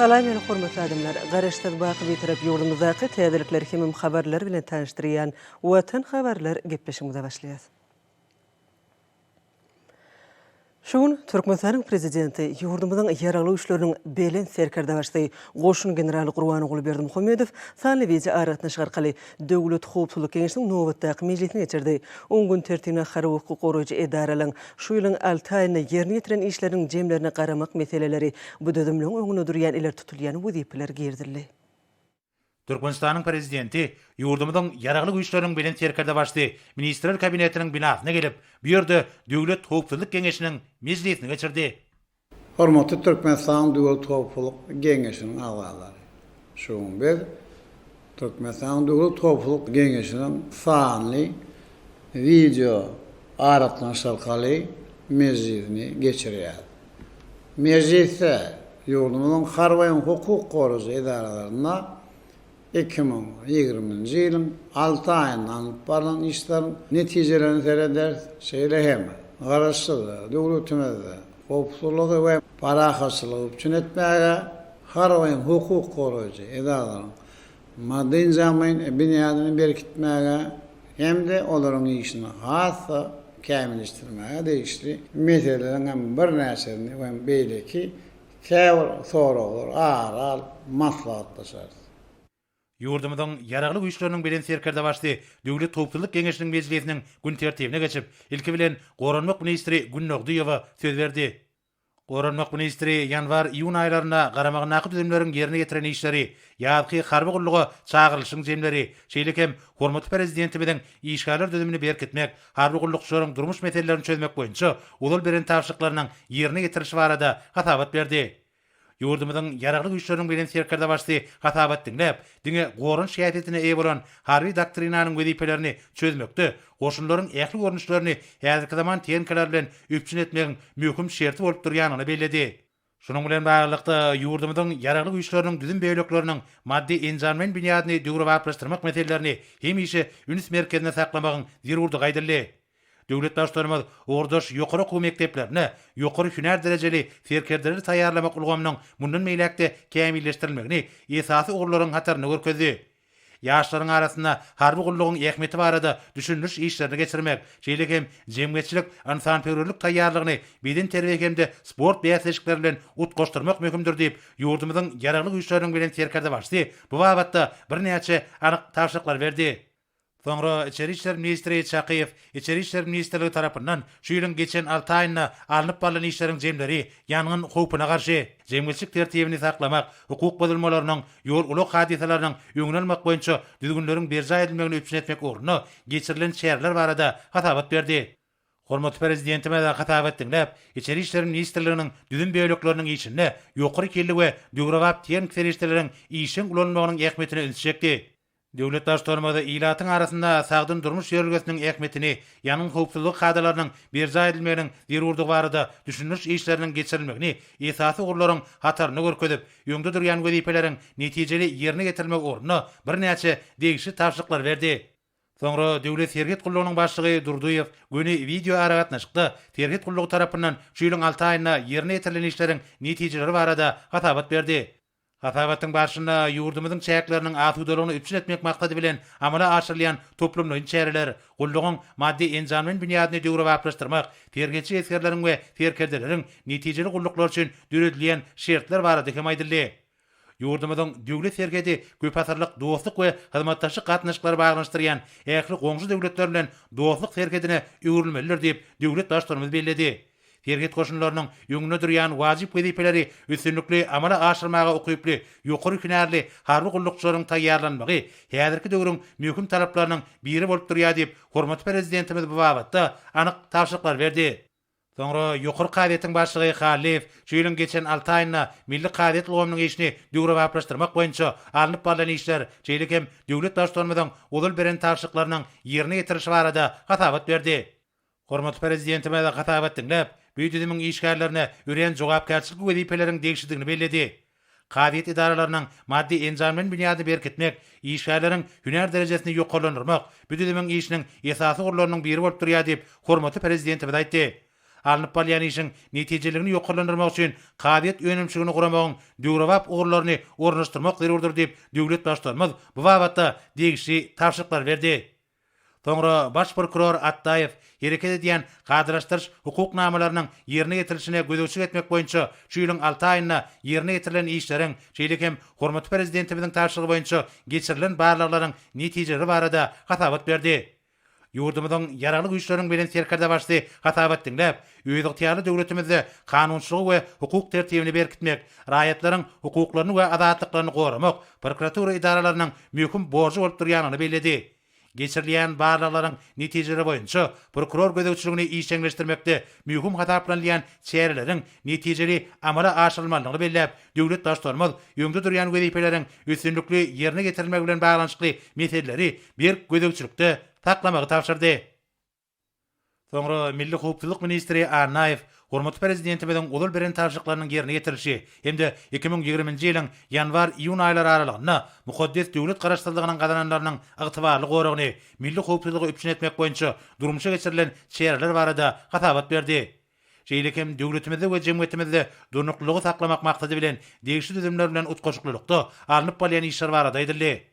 Salam meni hormatly adamlar. Garaşsyz baky bitirip ýurdumyzdaky täzelikler hemem habarlar bilen tanışdyrýan Watan habarlar gepleşigimize başlaýar. Şuň Türkmenistanyň prezidenti ýurdumyzyň ýaraly güýçleriniň belen serkerde başly goşun generaly Gurbany Berdimuhammedow sanly weze aratnaşyk arkaly döwlet howpsuzlyk kengesiniň nowatdaky mejlisine geçirdi. 10 gün tertibine hara hukuk goraýjy edaralaryň şu ýylyň 6 aýyna ýerine ýetiren işleriň jemlerine garamak meseleleri bu dödümliň öňüne durýan iler tutulýan wezipeler girdildi. Türkmenistanyň prezidenti ýurdumyzyň ýaragly güýçleriniň bilen serkerde başly ministrler kabinetiniň binasyna gelip, bu ýerde döwlet howpsuzlyk kengesiniň mejlisine geçirdi. Hormatly Türkmenistan Döwlet Howpsuzlyk Geňeşiniň agzalary. Şuň bir Türkmenistan Döwlet Howpsuzlyk Geňeşiniň sanly video aratnaşyk arkaly mejlisini geçirýär. Mejlisde ýurdumyzyň harwaýan hukuk goraýjy edaralaryna 2020-nji ýylyň 6 aýyndan alyp baran işleriň netijelerini sereder, şeýle hem garaşsyzlyk, döwletimizde howpsuzlygy we parahaçylygy üçin etmäge harwaýan hukuk goraýjy edaralaryň maddi inzamyň binýadyny berkitmäge hemde olaryň işini hassa kämilleşdirmäge degişli meseleleriň bir näçesini we beýleki käwir soralar aral maslahatlaşar. Ýurdumyzyň ýaragly güýçleriniň bilen serkerde başly döwlet howpsuzlyk kengesiniň mejlisiniň gün tertibine geçip, ilki bilen Goranmak ministri Günnogduýewa söz berdi. Goranmak ministri ýanwar-iýun aýlaryna garamagynaky düzümleriň ýerine ýetiren işleri, ýa-da harby gullugy çağırylşyň jemleri, şeýlekem hormatly prezidentimiziň işgaller düzümini berkitmek, harby gullukçylaryň durmuş meselelerini çözmek boýunça ulal beren tapşyryklarynyň ýerine ýetirişi barada hatabat berdi. Ýurdumyzyň ýaragly güýçleriniň bilen serkerde başly hatabat dinläp, diňe goran şähetine eýe bolan harby doktrinanyň wezipelerini çözmekde, goşunlaryň ähli görnüşlerini häzirki zaman teňkeler bilen üpçün etmegiň möhüm şerti bolup durýanyny bellädi. Şunun bilen baglykda ýurdumyzyň ýaragly güýçleriniň düzüm beýlekleriniň maddi enjammen binýadyny döwre wagtlaşdyrmak meselelerini hemişe üns merkezine saklamagyň zerurdygy aýdyldy. Döwlet başlarymyz ordaş ýokary okuw mekdeplerine, ýokary hüner derejeli serkerdeleri taýýarlamak ulgamynyň mundan meýlekde kämilleşdirilmegini, esasy ogurlaryň hataryny görkezdi. Ýaşlaryň arasynda harby gullugyň ähmeti barada düşünülüş işlerini geçirmek, şeýlekem jemgyýetçilik, ansanperwerlik taýýarlygyny beden terbiýekemde sport bäsleşikleri bilen utgaşdyrmak möhümdir diýip, ýurdumyzyň ýaragly güýçleriniň bilen serkerde başly bu babatda bir näçe anyk tapşyryklar berdi. Soňra İçeri işler ministri Çakyýew, İçeri işler ministrligi tarapyndan şu ýylyň geçen 6 aýyna alınıp baran işleriň jemleri ýanyň howpuna garşy jemgyýetçilik tertibini saklamak, hukuk bozulmalarynyň ýol ulak hadisalarynyň öňüne almak boýunça düzgünleriň berja edilmegini üpçün etmek ugruna geçirilen şäherler barada hatabat berdi. Hormatly prezidentime de hatabat dinläp, İçeri işler ministrliginiň düzüm beýlekleriniň işinde ýokary kelli we döwrewap teň ferişdeleriň işin ulanmagynyň ähmetini ölçekdi. Döwlet başlarymyz ilatyň arasynda sagdyn durmuş ýerelgesiniň ähmetini, ýanyň howpsuzlyk kadrlarynyň berja edilmeginiň zerurdygy barada düşünüş işleriniň geçirilmegini, esasy ogurlaryň hataryny görkezip, ýöňde durýan wezipeleriň netijeli ýerine getirilmek ugruna bir näçe degişli tapşyryklar berdi. Soňra döwlet serket gullugynyň başlygy Durduýew göni video aratnaşykda serket gullugy tarapyndan şu ýylyň 6 aýyna ýerine getirilen işleriň netijeleri barada hatabat berdi. Hatabatyň başynda ýurdumyzyň çäkleriniň atudalygyny üpçün etmek maksady bilen amala aşyrylýan toplumlaryň çäreler, gullugyň maddi enjammen binýadyny döwre wagtlaşdyrmak, tergetçi eskerleriň we terkerdeleriň netijeli gulluklar üçin döredilýän şertler barada hem aýdyldy. Ýurdumyzyň döwlet serketi köp asyrlyk dostlyk we hyzmatdaşlyk gatnaşyklary baglanşdyrýan ähli goňşy döwletler bilen dostlyk serketine öwrülmeliler diýip döwlet başlarymyz bellädi. Serket goşunlarynyň ýöňüne durýan wajyp wezipeleri üstünlikli amala aşyrmaga okyply, ýokary hünärli harby gullukçylaryň taýýarlanmagy häzirki döwrüň möhüm talaplarynyň biri bolup durýar diýip hormatly prezidentimiz bu babatda anyk tapşyryklar berdi. Soňra ýokary kadetiň başlygy Halief şu ýylyň geçen 6 aýyna milli kadet ulgamynyň işini döwre wagtlaşdyrmak boýunça alınıp baran işler, şeýlekem döwlet başlarymyzyň ulal beren tapşyryklarynyň ýerine ýetirişi barada hatabat berdi. Hormatly prezidentime de hatabat dinläp, bu düzümüň işgärlerine ören jogapkärçilik wezipeleriň degişdigini bellädi. Kadet idaralarynyň maddi enjammen binýady berkitmek, işgärleriň hüner derejesini ýokarlandyrmak, bu düzümüň işiniň esasy ogurlarynyň biri bolup durýar diýip hormatly prezidentime aýtdy. alınıp balyan işin netijeligini ýokarlandyrmak üçin kabiliýet önemçiligini guramagyň döwrewap ugurlaryny ornaşdyrmak zerurdur diýip döwlet başlarymyz bu babatda degişli tapşyryklar berdi. Soňra baş prokuror Attaýew hereket edýän gadyraşdyryş hukuknamalarynyň ýerine getirilişine gözegçilik etmek boýunça şu ýylyň 6 aýyna ýerine getirilen işleriň, şeýle hem hormatly prezidentimiziň tapşyrygy boýunça geçirilen barlyklaryň netijeleri barada hatabat berdi. Ýurdumyzyň ýaragly güýçleriň bilen serkerde başly hatabat dinläp, öýüň ýaly döwletimizde kanunçylygy we hukuk tertibini berkitmek, raýatlaryň hukuklaryny we azatlyklaryny goramak prokuratura idaralarynyň möhüm borjy bolup durýanyny bellädi. Geçirilen barlyklaryň netijeleri boýunça prokuror gözegçiligini işçileşdirmekde möhüm hata planlayan çäreleriň netijeli amala aşyrylmalygyny belläp, döwlet başlarymyz ýöňde durýan wezipeleriň üstünlükli ýerine getirilmegi bilen baglanyşykly meseleleri bir gözegçilikde taklamagy tapşyrdy. Soňra Milli Hukukçylyk ministri Arnaýew hormatly prezidentimiziň ulul beren tapşyryklarynyň ýerine getirilişi hemde 2020-nji ýylyň ýanwar-iýun aýlary aralygyna mukaddes döwlet garaşdyrlygynyň gadananlarynyň ygtybarly goragyny milli hukukçylygy üpçün etmek boýunça durmuşa geçirilen çäreler barada hatabat berdi. Şeýle hem döwletimizde we jemgyýetimizde durnuklygy saklamak maksady bilen degişli düzümler bilen utgaşyklykda alınıp balyan işler barada edildi.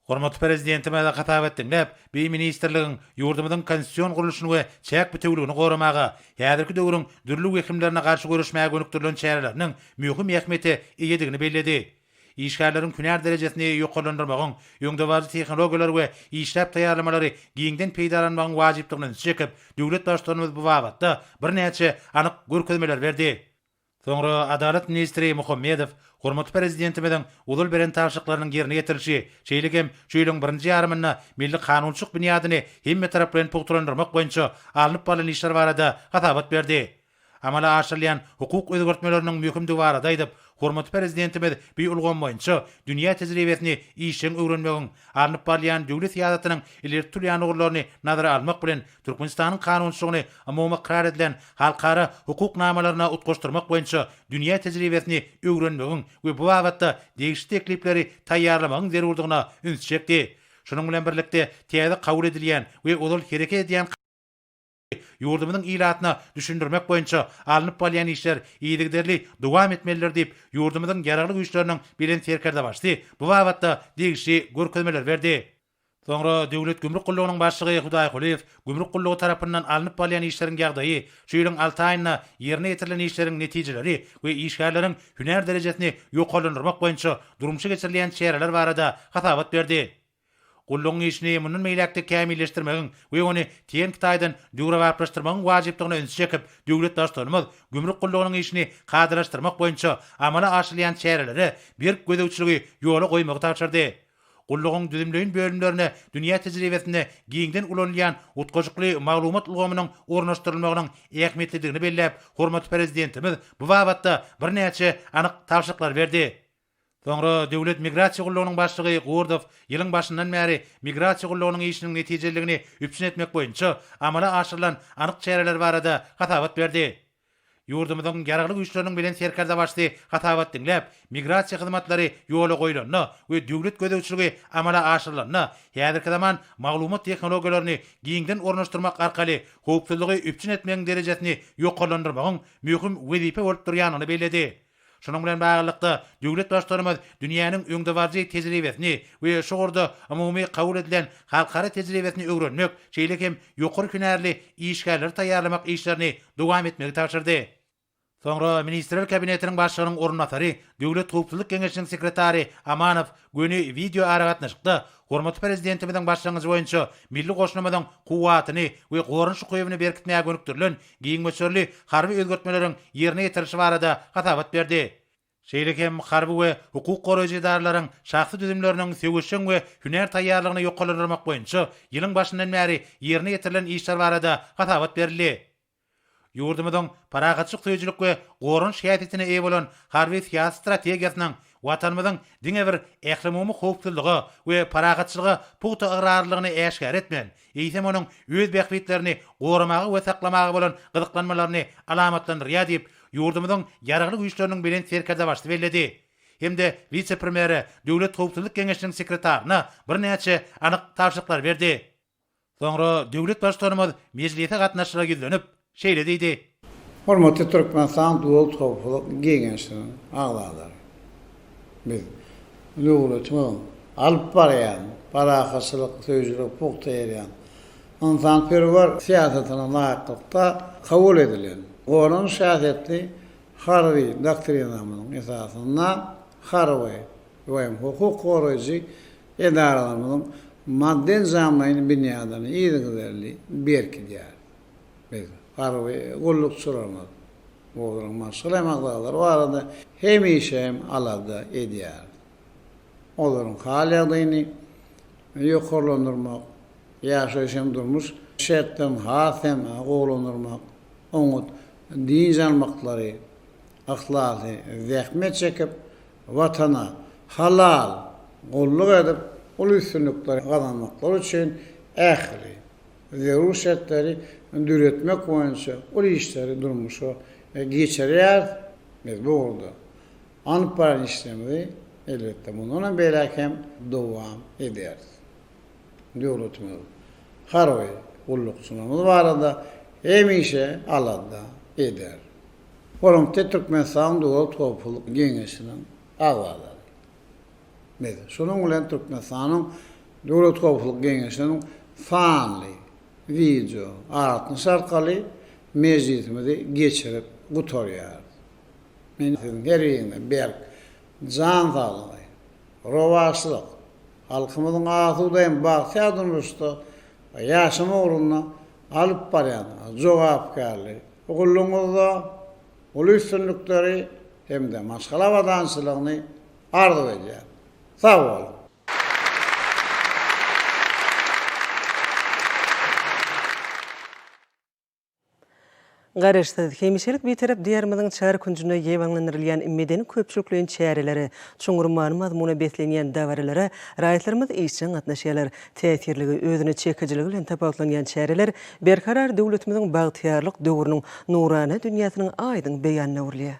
Hormatly prezidentime de hatabat dinläp, bir ministerligiň ýurdumyzyň konstitusiýon guruluşyny we çäk bütewligini goramaga, häzirki döwrüň dürli wekimlerine garşy görüşmäge gönükdirilen çäreleriniň möhüm ähmiýeti eýedigini bellädi. İşgärleriň künär derejesini ýokarlandyrmagyň, ýöňde bazı tehnologiýalar we işläp taýýarlamalary giňden peýdalanmagyň wajypdygyny çekip, döwlet başlarymyz bu babatda bir näçe anyk görkezmeler berdi. Soňra Adalet ministri Muhammedow hormatly prezidentimiziň ulul beren tapşyryklarynyň ýerine getirilişi, şeýle hem şu ýylyň 1-nji ýarymyna milli kanunçylyk binýadyny hemme tarap bilen pugtlandyrmak boýunça alınıp balan işler barada hatabat berdi. Amala aşyrylýan hukuk özgertmeleriniň möhümdigi barada aýdyp, hormatly prezidentimiz bir ulgan boýunça dünýä tejribesini işin öwrenmegiň, alınıp balyan döwlet ýasatynyň ileri turýan ugurlaryny nazara almak bilen Türkmenistanyň kanunçylygyny umumy karar edilen halkara hukuknamalaryna utgaşdyrmak boýunça dünýä tejribesini öwrenmegiň we bu babatda degişli teklipleri taýýarlamagyň zerurdygyna üns çekdi. Şunuň bilen birlikde täze kabul edilýän we ulul hereket edýän ýurdumyzyň ilatyna düşündirmek boýunça alınıp balyan işler iýdigderli dowam etmeliler diýip ýurdumyzyň ýaragly güýçleriniň bilen serkerde başly bu babatda degişli görkezmeler berdi. Soňra döwlet gümrük gullugynyň başlygy Hudaý Guliýew gümrük gullugy tarapyndan alınıp balyan işleriň ýagdaýy, şu ýylyň 6 aýyna ýerine getirilen işleriň netijeleri we işgärleriň hünär derejesini ýokarlandyrmak boýunça durmuşa geçirilýän çäreler barada hatabat berdi. Gullugyň işini munun meýlekde kämilleşdirmegiň we ony tiýen Kitaýdan döwrewaplaşdyrmagyň wajypdygyny üns çekip, döwlet başlarymyz gümrük gullugynyň işini gadyraşdyrmak boýunça amala aşyrylýan çäreleri bir gözegçiligi ýola goýmagy tapşyrdy. Gullugyň düzümleýin bölümlerine dünýä tejribesinde giňden ulanýan utgaşykly maglumat ulgamynyň ornaşdyrylmagynyň ähmiýetligini belläp, hormatly prezidentimiz bu babatda bir näçe anyk tapşyryklar berdi. Soňra döwlet migrasiýa gullugynyň başlygy Gordow ýylyň başyndan bäri migrasiýa gullugynyň işiniň netijeligini üpçün etmek boýunça amala aşyrylan anyk çäreler barada hatabat berdi. Ýurdumyzyň ýaragly güýçleriniň bilen serkerde başly hatabat dinläp, migrasiýa hyzmatlary ýola goýulanyna we döwlet gözegçiligi amala aşyrylanyna, häzirki zaman maglumat tehnologiýalaryny giňden ornaşdyrmak arkaly hukukçylygy üpçün etmegiň derejesini ýokarlandyrmagyň möhüm wezipe bolup durýanyny bellädi. Şunun bilen baglykda döwlet başlarymyz dünýäniň öňde barjy tejribesini we şogurda umumy kabul edilen halkara tejribesini öwrenmek, şeýle hem ýokary hünärli işgärler taýýarlamak işlerini dowam etmegi tapşyrdy. Soňra ministrler kabinetiniň başlygynyň ornatary, döwlet hukukçylyk keňeşiniň sekretary Amanow göni video aragatnaşykda hormatly prezidentimiziň başlangyjy boýunça milli goşnamyzyň kuwatyny we gorunç goýubyny berkitmäge gönükdirilen giňmeçerli harby özgertmeleriň ýerine getirilişi barada hatabat berdi. Şeýle hem harby we hukuk goraýjy idaralaryň şahsy düzümleriniň söwüşiň we hünär taýýarlygyny ýokarlandyrmak boýunça ýylyň başyndan bäri ýerine getirilen işler barada hatabat berildi. Ýurdumyzyň paragatçyk söýjülük we gorunç häsiýetine eýe bolan harby siýasy strategiýasynyň watanymyzyň diňe bir ählimumy hukukçylygy we paragatçylygy puta ýararlygyny äşkär etmän, eýsem onuň öz bähbitlerini goramagy we saklamagy bolan gyzyklanmalaryny alamatlandyrýar diýip ýurdumyzyň ýaragly güýçleriniň bilen serkerde başly belledi. Hemde vice-premieri döwlet hukukçylyk keňeşiniň sekretaryna bir näçe anyk tapşyryklar berdi. Soňra döwlet başlarymyz mejlise gatnaşyra gizlenip şeýle diýdi. Hormatly Türkmenistan Dowlat Howpsuzlyk Geňeşiniň agzadary. Biz dowlatyň alyp barýan, parahaçylyk, söýjülük, pukta ýerýän insanperwer siýasatyna laýyklykda kabul edilen. Onuň şäherletli harby doktrinamynyň esasyna harby we hukuk goraýjy edaralarynyň madde nizamlaryny binýadyny ýygyzerli berkidýär. Biz harby gollukçylarymyz bolan maşgul emagdalar barada hemişem alada edýär. Olaryň haladyny ýokarlandyrmak, ýaşaýşam durmuş şertden hasem golanyrmak, oňa din janmaklary, ahlakly zähmet çekip watana halal golluk edip ol üstünlikleri kazanmaklar üçin ähli zerur şertleri düretmek boýunça ol işleri durmuşa geçirýär. Biz bu urda anparan işlemleri elbette bundan belki dowam eder. Dowlatyň harby gollukçylarymyz barada hemişe alada eder. Hormatly Türkmenistan Dowlat Howpsuzlyk Geňeşiniň agzadary. Biz şonuň bilen Türkmenistanyň Dowlat Howpsuzlyk Geňeşiniň fanly video aratnyş arkaly mejlisimizi geçirip gutorýar. Men her ýerine berk jan sağlygy, rowaçlyk, halkymyzyň azudaýyn bagtýadynysda ýaşama ugruna alyp barýan jogapkärlik, ogullumyzda ol üstünlikleri hem de maşgala wadançylygyny arzu edýär. Sağ olun. Garaşsyz hemişelik beterep diýerimiziň çar kunjuna ýewaňlandyrylan medeni köpçülikliň çäreleri, çuňurmany mazmuny beslenýän dawarlara raýatlarymyz işçiň gatnaşýarlar. Täsirligi özüne çekijiligi bilen tapawutlanýan çäreler berkarar döwletimiziň bagtyarlyk döwrüniň nurany dünýäsiniň aýdyň beýanyna urlýar.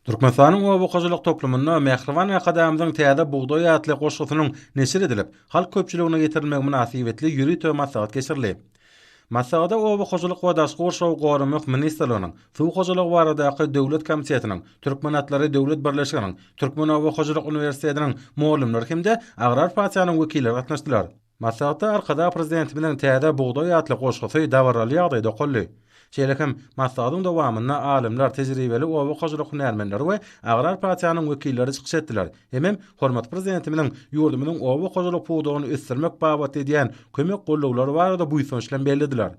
Türkmenistanyň owakyjylyk toplumynda Mehriban Akademiyanyň täze buğday atly goşgusynyň neşir edilip, halk köpçüligine getirilmek münasibetli ýürüýtme maslahat geçirildi. Maslahada owakyjylyk we daşky goşaw goramak ministrliginiň, suw goşalygy baradaky döwlet komitetiniň, Türkmenatlary döwlet birleşiginiň, Türkmen Owakyjylyk Uniwersitetining muallimleri hemde agrar partiýanyň wekilleri gatnaşdylar. Maslahatda arkada prezident bilen täze buğday atly goşgusy dawarly ýagdaýda golly. Şeýlekim maslahatyň dowamyna alimler, tejribeli owakyjylyk hünärmenleri we agrar partiýanyň wekilleri çykyş etdiler. Hemem hormat prezidentimiň ýurdumynyň owakyjylyk puwdugyny ösdürmek babat edýän kömek gollawlary barada buýsançlan bellidiler.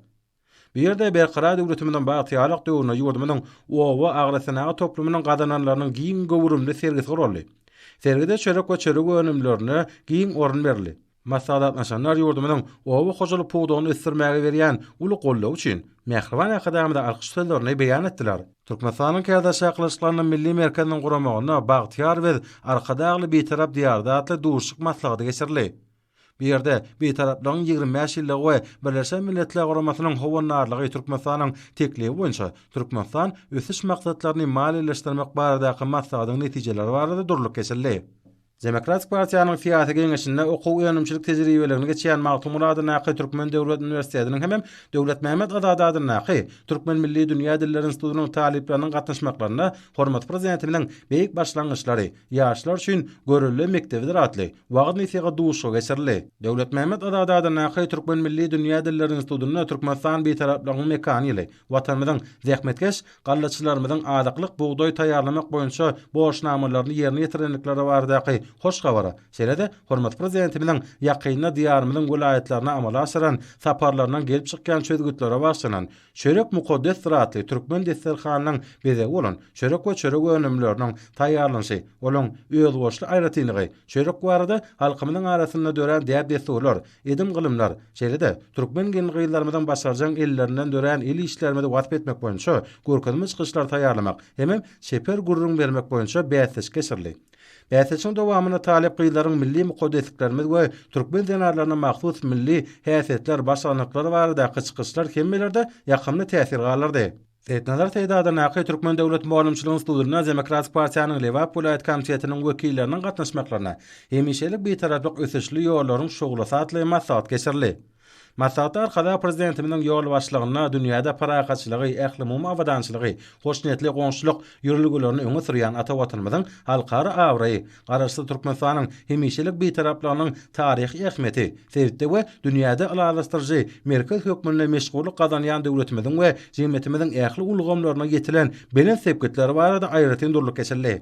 Bir ýerde berkarar döwletimiň bagtyarlyk döwrüne ýurdumynyň owa agrasyna toplumynyň gadananlarynyň giň gowurumly sergisi rolly. Sergide çörek we çörek önümlerine giň orun berildi. Maslahat naşanlar ýurdumynyň owakyjylyk puwdugyny ösdürmäge berýän uly gollaw üçin Mehriban Akademiyada alkyş sözlerini beýan etdiler. Türkmenistanyň käde şaklaşyklarynyň milli merkeziniň guramagyna bagtyar we arkadagly betarap diýarda atly duşuk maslahaty geçirildi. Bir ýerde betaraplygyň 25 ýyllyk we Birleşen Milletler Guramasynyň howannarlygy Türkmenistanyň teklibi boýunça Türkmenistan ösüş maksatlaryny maliýeleşdirmek baradaky maslahatyň netijeleri barada durluk geçirildi. Demokratik Partiýanyň siýasy geňeşinde okuw ýönümçilik tejribelerini geçýän Magtum Muradyň Türkmen Döwlet Uniwersitetining hem Döwlet Mehmet Adadadyň Türkmen Milli Dünýä Dilleri Institutynyň talipleriniň gatnaşmaklaryna hormat prezidentimiň beýik başlangyçlary, ýaşlar üçin görüllü mektebidir atly wagt nesiga duşu geçirildi. Döwlet Mehmet Adadadyň Türkmen Milli Dünýä Dilleri Institutynyň Türkmenistan betaraplygynyň mekanyly, watanymyzyň zähmetkeş gallaçylarymyzyň adaklyk buğday taýýarlamak boýunça borçnamalaryny ýerine ýetirenlikleri baradaky hoş gawara. Şeýle-de hormat prezidentimiň ýakyna diýarymyzyň welaýatlaryna amala aşyran saparlarynyň gelip çykýan çözgütlere başlanan çörek mukaddes ratly Türkmen desterhanynyň beze bolan çörek we çörek önümleriniň taýýarlanyşy, olaň öz boşly aýratynygy, çörek barada halkymyň arasynda dören diýer desturlar, edim gylymlar, şeýle-de Türkmen gençlerimiziň başarjan ellerinden dören el işlerinde wasp etmek boýunça görkezme çykyşlar taýýarlamak, hemem şeper gurrun bermek boýunça bäsleş geçirildi. Bäsleşiň dowamyna talep gyýlaryň milli mukaddesliklerimiz we Türkmen denarlaryna mahsus milli häsiýetler başlanıklary barada çykyşlar hemmelerde ýakynly täsir galardy. Etnalar teýdadyna Türkmen Döwlet Muallimçilik Institutyna Demokratik Partiýanyň Lewap Vilayet Komitetiniň wekilleriniň gatnaşmaklaryna hemişelik betaraplyk ösüşli ýollaryň şoğula satly maslahat geçirildi. Masada arkada prezidentimiň ýol başlygyna dünýäde paragatçylygy, ähli awadançylygy, hoşnetli goňşuluk ýürlüglerini öňe sürýän ata-watanymyzyň halkara awraýy, garaşly Türkmenistanyň hemişelik beýtaraplygynyň taryhy ähmeti, sebäpde we dünýäde alalaşdyrjy merkez hökümine meşgullyk gazanýan döwletimiziň we jemgyýetimiziň ähli ulgamlaryna ýetilen belen sebgitleri barada aýratyn durluk geçirli.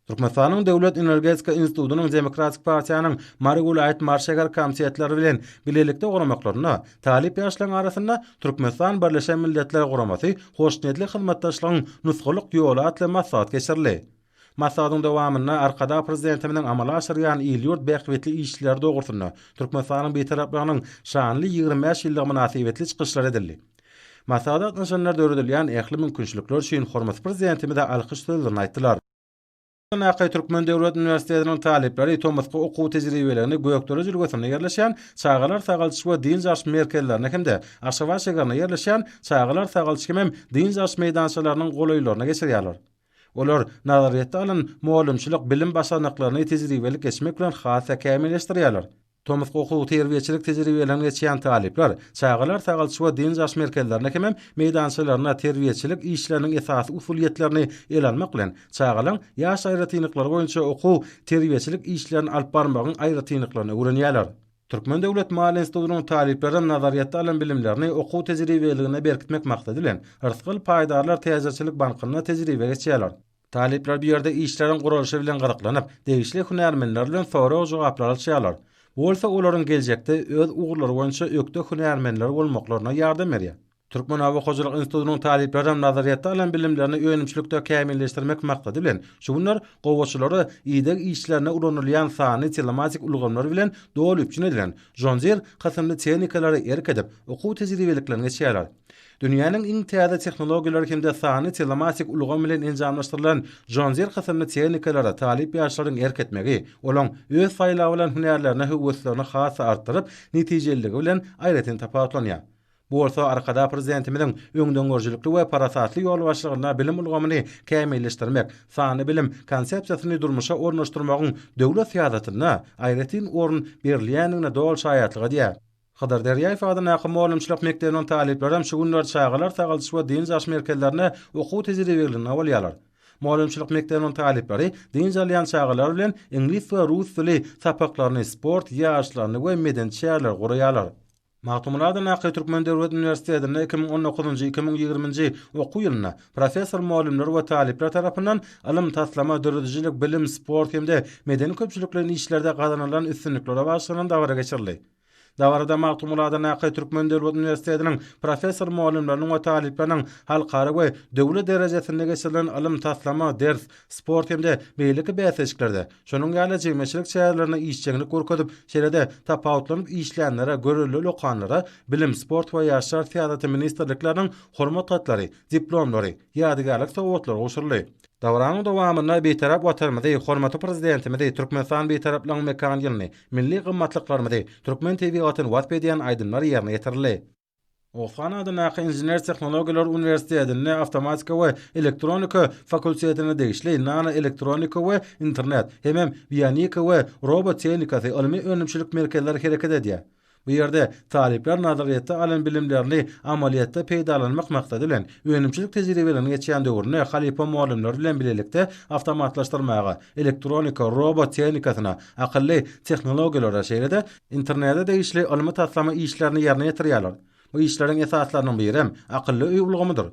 Türkmenistanyň Döwlet Energetika Institutunyň Demokratik Partiýanyň Marigulayt Marşegar komisiýetleri bilen bilelikde guramaklaryna talip ýaşlaryň arasynda Türkmenistan Birleşen Milletler Guramasy hoşnetli hyzmatdaşlygyň nusgalyk ýoly atly maslahat geçirli. Maslahatyň dowamyna arkada prezidentimiň amala aşyrýan ýylyurt bähwetli işleri dogrusyna Türkmenistanyň beýtaraplygynyň şanly 25 ýyllyk münasibetli çykyşlary edildi. Maslahada gatnaşanlar döwredilýän ähli mümkinçilikler üçin hormat prezidentime de alkyş sözlerini aýtdylar. Näqay Türkmen Döwlet Üniversitetiniň talipleri Tomasqa okuw tejribelerini göýekdere jülgesine ýerleşýän çağalar sagalçy we din jarş merkezlerine hemde aşawa şegarna ýerleşýän çağalar sagalçy hem din jarş meýdançalarynyň golaýlaryna geçirýärler. Olar nazariýetde alan muallimçilik bilim başarnaklaryny tejribelik geçmek bilen hasa kämilleşdirýärler. Tomasqa okuw terbiýeçilik tejribelerini geçýän talipler çağalar sagalçy we din jarş merkezlerine hem meýdançalaryna terbiýeçilik işleriniň esasy usuliyetlerini elanmak bilen çağalan ýaş aýratynlyklary boýunça okuw terbiýeçilik işlerini alyp barmagyň aýratynlyklaryny öwrenýärler. Türkmen Döwlet Maliýe Institutunyň talipleri nazariýetde alan bilimlerini okuw tejribeligine berkitmek maksady bilen Rızkyl Paýdarlar Täzeçilik bankyna tejribe geçýärler. Talipler bir ýerde işleriň gurulşy bilen gyzyklanyp, degişli hünärmenler bilen soraw jogaplar alýarlar. Bolsa olaryň geljekde öz ugurlary boýunça ökde hünärmenler bolmaklaryna ýardam berýär. Türkmen Hawa Hojalyk Institutunyň talipleri nazariýetde alan bilimlerini öňümçilikde kämilleşdirmek maksady bilen şunlar gowaçylary ýygyk işlerine ulanylýan sany telematik ulgamlar bilen dol üçin edilen jonjer kasymly tehnikalary erkedip okuw tejribeliklerini geçýärler. Dünýäniň iň täze tehnologiýalary hemde sany telematik ulgam bilen enjamlaşdyrylan jonjer kasymly tehnikalara talip ýaşlaryň erketmegi, olaň öz faýlawy bilen hünärlerini höwüslerini hasa artdyryp, netijeligi bilen aýratyn tapawutlanýar. Bu olsa arkada prezidentimiň öňden görjülükli we parasatly ýol başlygyna bilim ulgamyny kämilleşdirmek, sany bilim konsepsiýasyny durmuşa ornaşdyrmagyň döwlet siýasatyna aýratyn orun berilýänine dol şaýatlygy diýär. Hadar Derýaýew adına muallimçilik mekdebiniň talipleri şu günler çağalar sagalçy we din jarş merkezlerine okuw tejribelerini alýarlar. Muallimçilik mekdebiniň talipleri din jarlayan çağalar bilen inglis we rus dili sapaklaryny, sport ýaşlaryny we medeniyet şäherler guraýarlar. Magtumulada Näqay Türkmen Döwlet Üniversitetinde 2019-2020 okuw ýylyna professor muallimler we talipler tarapyndan alim taslama döredicilik, bilim, sport hemde medeni köpçüliklerin işlerde gazanylan üstünliklere başlanan dawara geçirildi. Dawarda Magtumulada Näqay Türkmen Döwlet Üniversitetiniň professor muallimleriň we talipleriniň halkara we döwlet derejesinde geçirilen alim taslama, ders, sport hemde beýleki bäsejliklerde şonuň ýaly jemgyýetçilik çäherlerine işçilik görkezip, şerede tapawutlanyp işleýänlere, görüllü lokanlara bilim, sport we ýaşlar siýasaty ministrlikleriniň hormat hatlary, diplomlary, ýadygarlyk sowgatlary goşurly. Dawaranyň dowamyna beýtarap watanymyzy, hormaty prezidentimizi, Türkmenistan beýtaraplygyň mekanyny, milli gymmatlyklaryny, Türkmen tebigatyny wasp edýän aýdymlar ýerine ýetirildi. Ofan adyna Injiner Tehnologiýalar Universitetinde Awtomatika we Elektronika fakultetine degişli nano elektronika we internet, hemem biyonika we robot tehnikasy ilmi öňümçilik merkezleri hereket edýär. Bu ýerde talipler nazariýetde alan bilimlerini amaliýatda peýdalanmak maksady bilen öňümçilik tejribelerini geçýän döwürne halipa muallimler bilen bilelikde awtomatlaşdyrmaga, elektronika, robot tehnikasyna, akylly tehnologiýalara şeýlede internetde degişli ilmi taslama işlerini ýerine ýetirýärler. Bu işleriň esaslarynyň biri akylly öý ulgamydyr.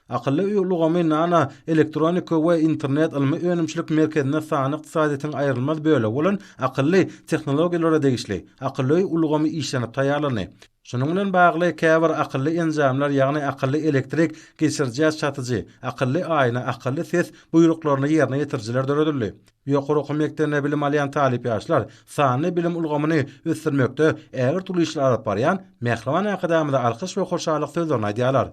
Akylly öý ulgamy nana elektronika we internet ilmi öňümçilik merkezine sany ykdysadyň aýrylmaz böle bolan akylly tehnologiýalara degişli akylly öý ulgamy işlenip taýýarlany. Şonuň bilen bagly käbir akylly enjamlar, ýagny akylly elektrik geçirjäs çatyjy, akylly aýna, akylly ses buýruklaryny ýerine ýetirjiler döredildi. Ýokary okuw mekdebine bilim alýan talip ýaşlar sany bilim ulgamyny ösdürmekde ägir turly işler alyp barýan Mehriban akademiyada alkyş we hoşallyk sözlerini aýdýarlar.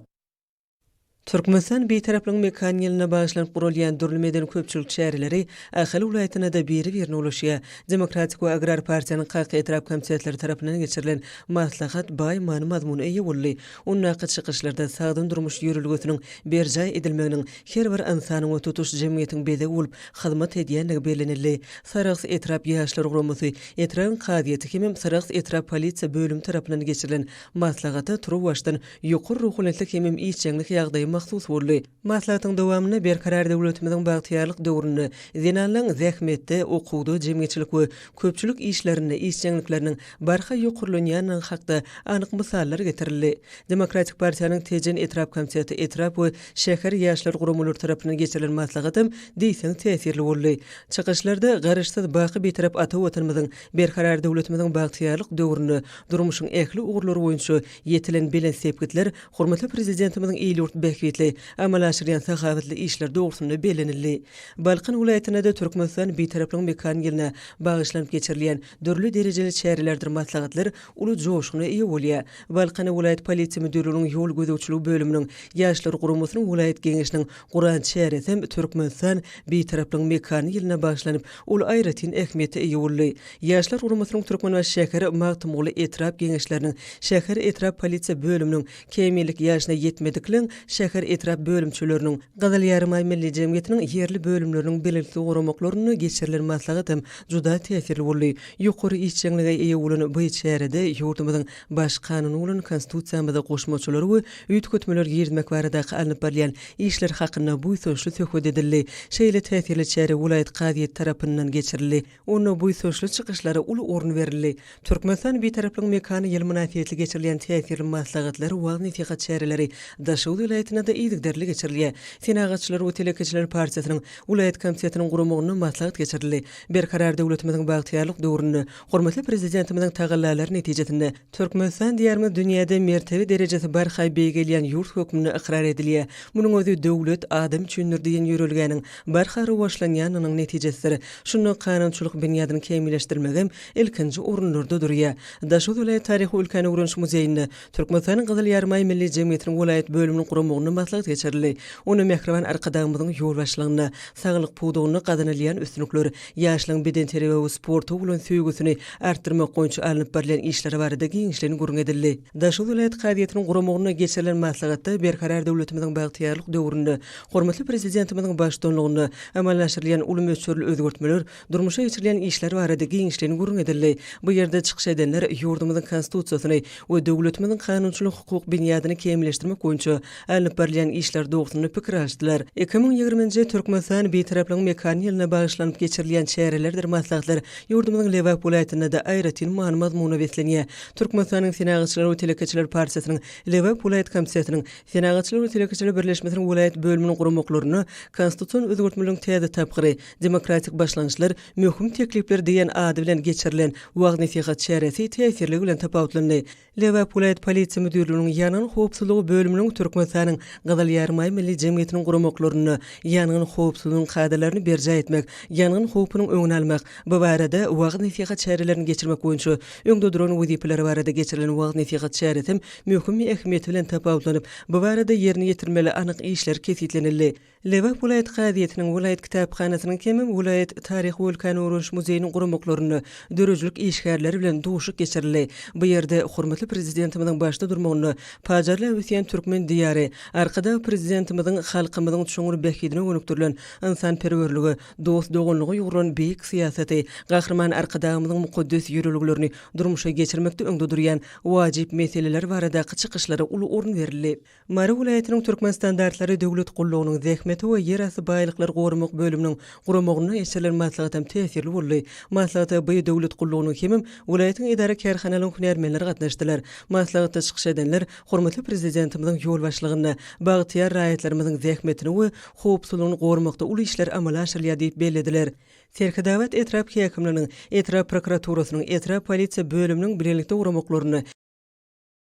Türkmenistan beýtaraplyň mekan ýylyna başlanyp gurulýan dürlmeden köpçülik şäherleri Ahal welaýatyna da biri-birini ulaşýar. Demokratik we Agrar partiýanyň Qaky etrap komitetleri tarapyndan geçirilen maslahat baý mazmuny eýe boldy. Onda çykyşlarda sagdyn durmuş ýörülgüsiniň berjay edilmeginiň her bir insanyň we tutuş jemgyýetiň bede bolup hyzmat edýänligi bellenildi. Sarax etrap ýaşlar guramasy, etrap qadiýeti hemem Sarax etrap polisiýa bölüm tarapyndan geçirilen maslahata turup başdan ýokur ruhulentlik hemem iýçeňlik ýagdaýy mahsus boldy. Maslahatyň dowamyny berkarar döwletimiziň bagtyarlyk döwründe zenanlaň zähmetde okuwdy jemgyýetçilik we köpçülik işlerini, işçilikleriniň barha ýokurlanýanyň hakda anyk misallar getirildi. Demokratik partiýanyň Tejen etrap komiteti etrap we şäher ýaşlar guramlary tarapyndan geçirilen maslahatym diýsen täsirli boldy. Çykyşlarda garaşsyz baky betarap ata watanymyzyň berkarar döwletimiziň bagtyarlyk döwründe durmuşyň ähli ugurlary boýunça ýetilen bilen sepgitler hormatly prezidentimiziň ýylyurt bekwetli amal aşyrýan sahawatly işler dogusunda bellenildi. Balkan welaýatyna da Türkmenistan beýtaraplyň mekan ýylyna bagyşlanyp geçirilýän dörli derejeli şäherlerdir maslahatlar uly joşgyna eýe bolýar. Balkan welaýat polisiýa müdürlüğiniň ýol gözegçiligi bölüminiň ýaşlar guramasynyň welaýat geňeşiniň Guran şäheri hem Türkmenistan beýtaraplyň mekan ýylyna bagyşlanyp ul aýratyn ähmiýeti eýe boldy. Ýaşlar guramasynyň Türkmenistan şäheri magtymly etrap geňeşleriniň şäher etrap polisiýa bölüminiň kemillik ýaşyna ýetmedikliň şäher etrap bölümçileriniň Gazal Ýarymay milli jemgyýetiniň ýerli bölümleriniň belirli guramaklaryny geçirilen maslahat hem juda täsirli boldy. Ýokary işçiňlige eýe bolan bu şäherde ýurtymyzyň baş kanuny bolan konstitusiýamyza goşmaçylary we üýt kötmeler ýermek barada alınıp barýan işler hakyna buýsuşly söhbet edildi. Şeýle täsirli şäher welaýat qadiýet tarapyndan geçirildi. Onu buýsuşly çykyşlary uly orun berildi. Türkmenistan beýtaraplyň mekany ýyl münasibetli geçirilen täsirli maslahatlar we netihat şäherleri Daşuw welaýatyna da ýygderli geçirilýär. Senagatçylar we Telekeçiler partiýasynyň welaýat komitetiniň guramagyny maslahat geçirildi. Berkarar döwletimiziň bagtyarlyk döwründe hormatly prezidentimiziň tagallary netijesinde Türkmenistan diýärmi dünýäde mertebe derejesi barha beýgelýän ýurt hökmüne ikrar edilýär. Munyň özü döwlet adam üçindir diýen ýörelgäniň barha rowşlanýanynyň netijesi. Şunu kanunçylyk binýadyny kemilleşdirmegem ilkinji orunlarda durýar. Daşuw welaýat taryhy ülkany öwrenş muzeýinde Türkmenistanyň Gazal Ýarymay milli jemgyýetiniň welaýat bölüminiň guramagyny maslahat geçirildi. Onu mehriban arkadağımyzyň ýol başlygyna saglyk puwdugyny gazanylýan üstünlikler, ýaşlyň beden terbiýe we sportu bolan süýgüsini artdyrmak goýunça alınıp barýan işler barada giňişlerini gurgun edildi. Daşuw welaýat qadiýetiniň guramagyna geçirilen maslahatda berkarar döwletimiziň bagtyarlyk döwründe hormatly prezidentimiziň başçylygyna amal aşyrylýan uly möçürli özgertmeler, durmuşa geçirilen işler barada giňişlerini gurgun edildi. Bu ýerde çykyş edenler ýurdumyzyň konstitusiýasyny we döwletimiziň kanunçylyk hukuk binýadyny kemilleşdirmek goýunça alınıp barýan işler dogusunda pikir açdylar. 2020-nji Türkmenistan beýtaraplyň mekan ýylyna bagyşlanyp geçirilýän şäherlerdir maslahatlar ýurdumyzyň Lewap welaýatyna da aýratyn mazmuny beslenýär. Türkmenistanyň Senagatçylar we Telekeçiler partiýasynyň Lewap welaýat komitetining Senagatçylar we Telekeçiler birleşmesiniň welaýat bölüminiň guramaklaryny konstitusiýa özgertmeleriň täze tapgyry, demokratik başlanýşlar, möhüm teklipler diýen ady bilen geçirilen wagt nesihat şäheresi täsirli bilen tapawutlandy. Lewap welaýat polisiýa müdürlüğiniň ýanyň howpsuzlygy bölüminiň Türkmenistanyň Gazal Ýarymay milli jemgyýetiniň guramaklaryny ýanyň howpsuzlygyň kadrlaryny berjay etmek, ýanyň howpynyň öňüni almak, bu barada wagt nesihat şäherlerini geçirmek boýunça öňde duran wezipeleri barada geçirilen wagt nesihat şähereti möhüm ähmiýet bilen tapawutlanyp, bu barada ýerine ýetirmeli anyk işler kesitlenildi. Lewap welaýat qadiýetiniň welaýat kitapxanasynyň kemem welaýat taryhy we ülkany öwrenş muzeýiniň guramaklaryny dörejlik işgärleri bilen duşuk geçirildi. Bu ýerde hormatly prezidentimiziň başda durmagyny pajarly ösýän türkmen diýary, arkada prezidentimiziň halkymyzyň çuňur bekidine önüktirilen insan perwerligi, dost doganlygy ýuran beýik siýasaty, gahrman arkadagymyzyň mukaddes ýörelgilerini durmuşa geçirmekde öňde durýan wajyp meseleler barada çykyşlary uly orun berildi. Mary welaýatynyň türkmen standartlary döwlet gullugynyň zähmeti we ýer asy baýlyklar gorumak bölüminiň guramagyna geçirilen maslahatam täsirli boldy. Maslahatda bu döwlet gullugynyň hemem welaýatyň idara kärhanalaryň hünärmenleri gatnaşdylar. Maslahatda çykyş edenler hormatly prezidentimiziň ýol başlygyna bagtyar raýatlarymyzyň zähmetini we howpsuzlygyny gorumakda uly işler amala aşyrylýar diýip bellediler. Serkedawat etrap häkimleriniň, etrap prokuraturasynyň, etrap polisiýa bölüminiň birlikde guramaklaryny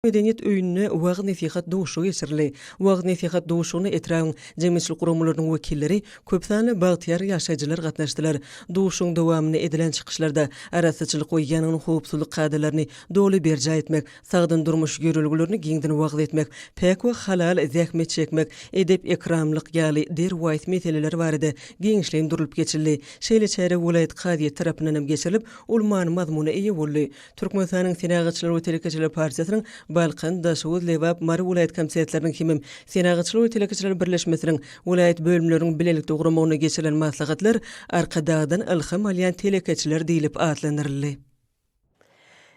Medeniyet öýününe wagt nesihat duşugy geçirildi. Wagt nesihat duşugyny etragyň jemgyýetçilik guramlarynyň wekilleri, köp sanly bagtyar ýaşaýjylar gatnaşdylar. Duşuň dowamyny edilen çykyşlarda arasyçylyk we ýanyň howpsuzlyk kadrlaryny doly berja etmek, sagdyn durmuş görülgülerini giňden wagt etmek, pek we halal zähmet çekmek, edep ekramlyk ýaly derwayt meseleler barada giňişleýin durulyp geçildi. Şeýle çäre welaýat kadiýet tarapyndan hem geçirilip, ulmany mazmuny eýe boldy. Türkmenistanyň Senagatçylar we Telekeçiler partiýasynyň Balkan Daşoğuz Lewap Mary welaýat komitetläriniň hemem Senagatçylar we Telekeçiler birleşmesiniň welaýat bölümleriniň bilelikde guramagyna geçirilen maslahatlar arkadadan ilham alýan telekeçiler diýilip atlandyryldy.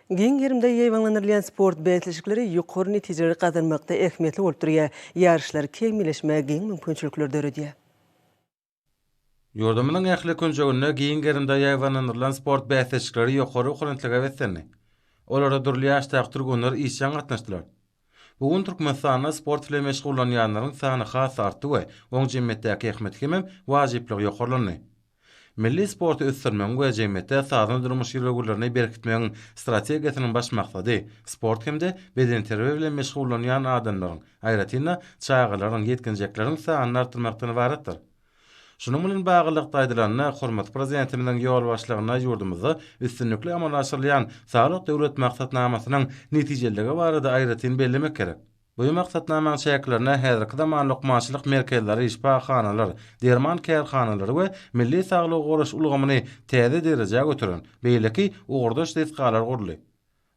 Giň ýerimde ýeýwanlanyrlan sport beýleşikleri ýokary netijeleri gazanmakda ähmiýetli bolup durýar. Ýarışlar kengleşmäge giň mümkinçilikler döredýär. Ýurdumynyň ähli künjeginde giň ýerimde ýeýwanlanyrlan sport beýleşikleri ýokary okurantlyga wetsenni. Olara durly ýaşdaky turgunlar işçiň gatnaşdylar. Bugun Türkmenistanda sport bilen meşgullanýanlaryň sany has artdy we oň jemgyýetdäki ähmiýet hemem wajyplyk ýokarlandy. Milli sporty ösdürmek we jemgyýetde sagdyn durmuş ýerlerini berkitmegiň strategiýasynyň baş maksady sport hemde beden terbiýe bilen meşgullanýan adamlaryň, aýratyna çağalaryň ýetkinjekleriň sanyny artdyrmakdan ibaretdir. Şunun bilen baglyk daýdylanyna hormat prezidentimiň ýol başlygyna ýurdumyzda üstünlikli amal aşyrlayan saglyk döwlet maksatnamasynyň netijeligi barada aýratyn bellemek gerek. Bu maksatnamaň şäherlerine häzirki zamanlyk maşlyk merkezleri, işpahanalar, derman kärhanalary we milli saglyk goraş ulgamyny täze derejäge götüren beýleki ugurdaş desgalar guruldy.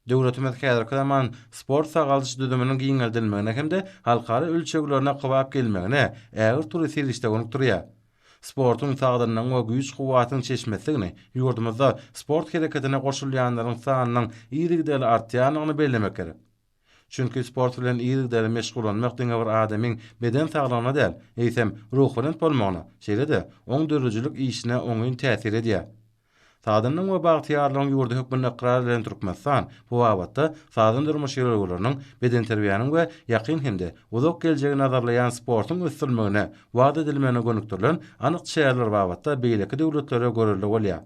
Döwletimiz häzirki zaman sport sagaldyş düdüminiň giňeldilmegine hemde halkara ölçeglerine gybap gelmegine ägir tury serişde gönükdirýär. Sportun sagdynyň we güýç guwatynyň çeşmesligini, ýurdumyzda sport hereketine goşulýanlaryň sanynyň ýygrigdäli artýanyny bellemek gerek. Çünki sport bilen ýygrigdäli meşgullanmak diňe bir adamyň beden saglygyna däl, eýsem ruhbalynt bolmagyna, şeýle-de oň dörüjülük işine oňyn täsir edýär. Sadynyň we bagtyarlygyň ýurdu hökmüne ikrar edilen Türkmenistan bu wagtda sadyn durmuş ýerlerini beden terbiýanyň we ýakyn hemde uzak geljegi nazarlayan sportyň ösdürmegine wada edilmegine gönükdirilen anyk çäherler wagtda beýleki döwletlere görüldü bolýar.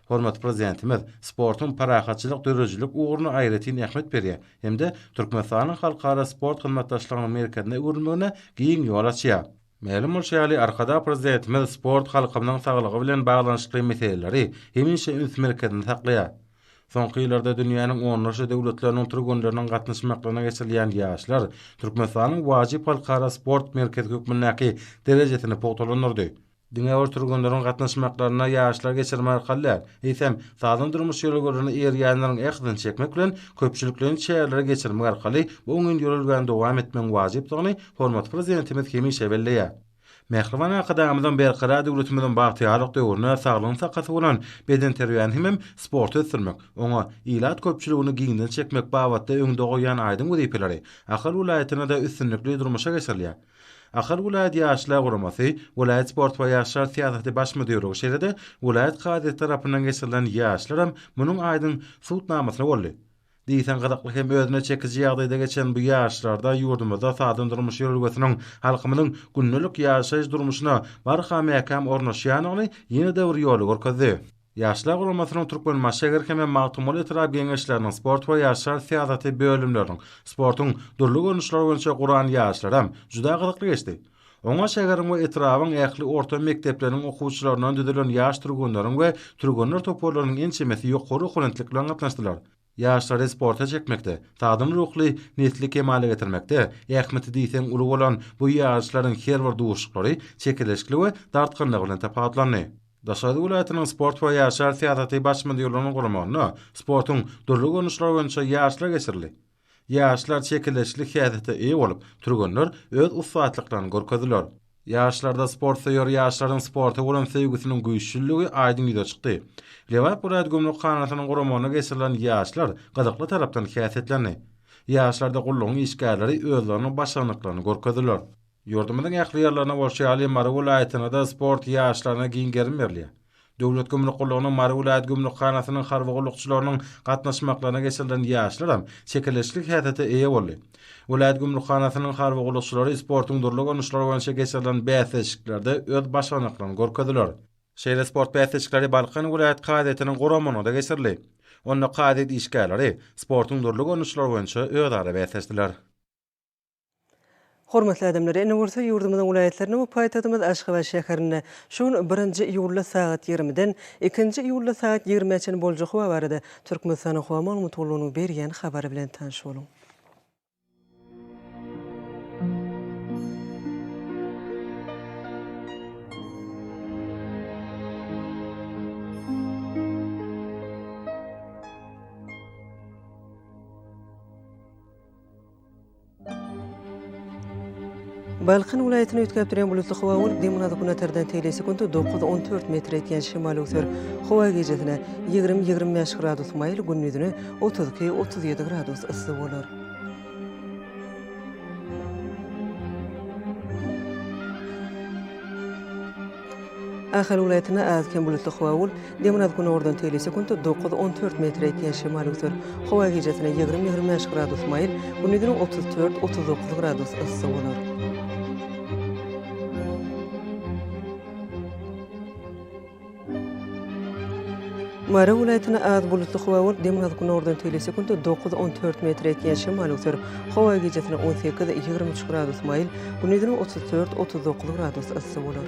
Hormat prezidentimiz sportyň parahatçylyk dörüjülük uğruna aýratyn ähmiýet berýär hemde Türkmenistanyň halkara sport hyzmatdaşlygynyň merkezine öwrülmegine giň ýol açýar. Ma'lum bolşaly arkada prezidentimiz sport halkymyň saglygy bilen baglanyşly meseleleri heminçe üns merkezinde saklaýar. Soňky ýyllarda dünýäniň onlarça döwletleriniň turgunlarynyň gatnaşmaklaryna geçirilýän ýaşlar Türkmenistanyň wajyp halkara sport merkezi hökmündäki derejesini pogtalanyrdy. Dünýä turgunlarynyň gatnaşmaklaryna ýaşlar geçirmek arkaly, eýsem sagdyn durmuş ýerlerini erýänleriň ähdiň çekmek bilen köpçüliklerini çäherlere geçirmek arkaly bu öňün ýörülgän dowam etmek wajypdygyny hormat prezidentimiz hemişe belleýär. Mehriban akadamydan berqara döwletimiň bagtyarlyk döwrüne saglygyň sakasy bolan beden terbiýany hemem sport ösdürmek, oňa ýylat köpçüligini giňden çekmek babatda öňde goýan aýdyň wezipeleri Ahal welaýatyna da üstünlikli durmuşa geçirilýär. Ahal welaýat ýaşlar guramasy, welaýat sport we ýaşlar siýasaty baş müdiri şeýle-de welaýat kadiýet tarapyndan geçirilen ýaşlar hem munyň aýdyň suwtnamasyna boldy. Diýsen gadakly hem özüne çekici ýagdaýda geçen bu ýaşlarda ýurdumyzda sadyn durmuş ýerlerini halkymyň günnelik ýaşaýyş durmuşyna barha mäkam ornaşýanyny ýene-de bir ýoly görkezdi. Ýaşlar guramasynyň Türkmen maşagyr hem magtymly etirap geňeşläriniň sport we ýaşlar siýasaty bölümleriniň sportyň durly görnüşleri boýunça guran ýaşlar hem juda gydykly geçdi. Oňa şäherin we etrabyň ähli orta mekdepleriniň okuwçylarynyň düdülen ýaş turgunlaryň we turgunlar toplarynyň ençemesi ýokary okurantlyk bilen gatnaşdylar. Ýaşlary sporta çekmekde, sadyn ruhly netlik kemale getirmekde, ähmiýeti diýsen uly bolan bu ýaşlaryň her bir duşuklary çekileşikli we dartgynlygy bilen tapatlandy. Daşary welaýatynyň sport we ýaşlar siýasaty baş müdiriliginiň guramagyna sportyň durly görnüşleri boýunça ýaşlar geçirildi. Ýaşlar çekileşikli häzirde eýe bolup, turgunlar öz usatlyklaryny görkezdiler. Ýaşlarda sport seýýär ýaşlaryň sporta bolan sevgisiniň güýçlüligi aýdyň ýüze çykdy. Lewap Burat Gümrük Kanatynyň guramagyna geçirilen ýaşlar gadakly tarapdan häsiýetlendi. Ýaşlarda gullugyň işgärleri özleriniň başarnyklaryny görkezdiler. Ýurdumyň ähli ýerlerine bolşaly Mary welaýatyna da sport ýaşlaryna giň gerim berilýär. Döwlet gümrük gullugynyň Mary welaýat gümrük kanatynyň harwagulukçylarynyň gatnaşmaklaryna geçirilen ýaşlar hem çekileşlik häsiýetine eýe boldy. Welaýat gümrük kanatynyň harwagulukçylary sportyň durly görnüşleri boýunça geçirilen bäsleşiklerde öz başarnyklaryny görkezdiler. Şeýle sport bäsleşikleri Balkan welaýat kadiýetiniň guramagyna da geçirildi. Onda qadet işgärleri sportun durly görnüşleri boýunça öýdara bäsesdiler. Hormatly adamlar, ene bolsa ýurdumyzyň vilayetlerine we paýtagymyz Aşgabat şäherine şuň 1-nji iýulda saat 20-den 2-nji iýulda saat 20-çe boljak hawa barada Türkmenistanyň hawa maglumatlygynyň berýän habary bilen tanış boluň. Balqin vilayetine ötkäp duran bulutly hawa bolup, demanazy güneterden teýlesi sekundy 9-14 metr etýän şemal ösür. Hawa gejesine 20-25 gradus maýl, gündüzüne 32-37 gradus ysy bolar. Ahal vilayetine azken bulutly hawa bolup, demanazy güneterden teýlesi sekundy 9-14 metr etýän şemal ösür. Hawa gejesine 20-25 gradus maýl, gündüzüne 34-39 gradus ysy bolar. Mara vilayetine az bulutly hawa bolup, demanazy güneterden teýlesi sekundy 9-14 metr etýän şemal ösür. Hawa gejesine 18-23 gradus maýl, gündüzüne 34-39 gradus ysy bolar.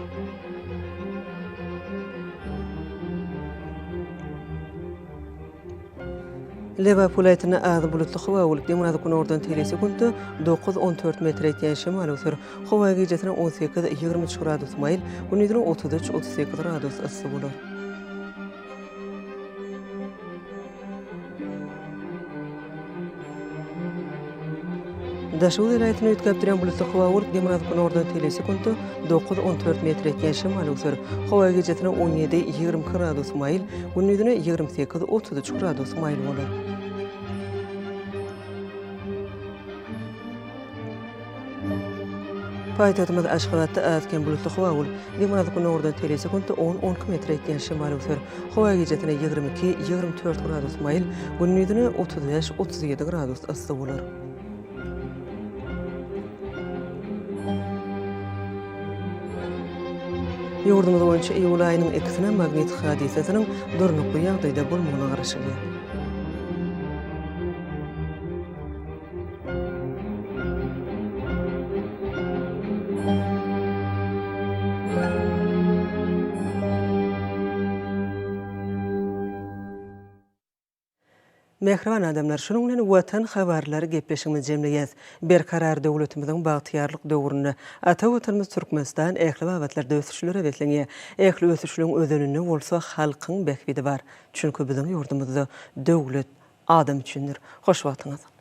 Leba vilayetine az bulutly hawa bolup, demanazy güneterden teýlesi sekundy 9-14 metr etýän şemal ösür. Hawa gejesine 18-23 gradus maýl, gündüzüne 33-38 gradus ysy bolar. Daşy vilayetine ötkäp duran bulutly hawa bolup, demanazy güneterden teýlesi sekundy 9-14 metr etýän şemal ösür. Hawa gejesine 17-20 gradus maýl, gündüzüne 28-33 gradus maýl bolar. Paýtagymyz Aşgabatda azken bulutly hawa bolup, demanazy güneterden teýlesi sekundy 10-12 metr etýän şemal ösür. Hawa gejesine 22-24 gradus maýl, gündüzüne 35-37 gradus ysy bolar. Ýurdumyz boýunça iýul aýynyň 2-sine magnetik hadisesiniň durnukly ýagdaýda bolmagyna garaşyly. Mehriban adamlar, şunun bilen watan habarlary gepleşigimiz jemleýäs. Berkarar döwletimiziň bagtyarlyk döwrüne ata watanymyz Türkmenistan ähli babatlarda ösüşlere betlenýär. Ähli ösüşlüğün özenini bolsa halkyň bekbidi bar. Çünki biziň ýurdumyzda döwlet adam üçindir. Hoş wagtyňyz.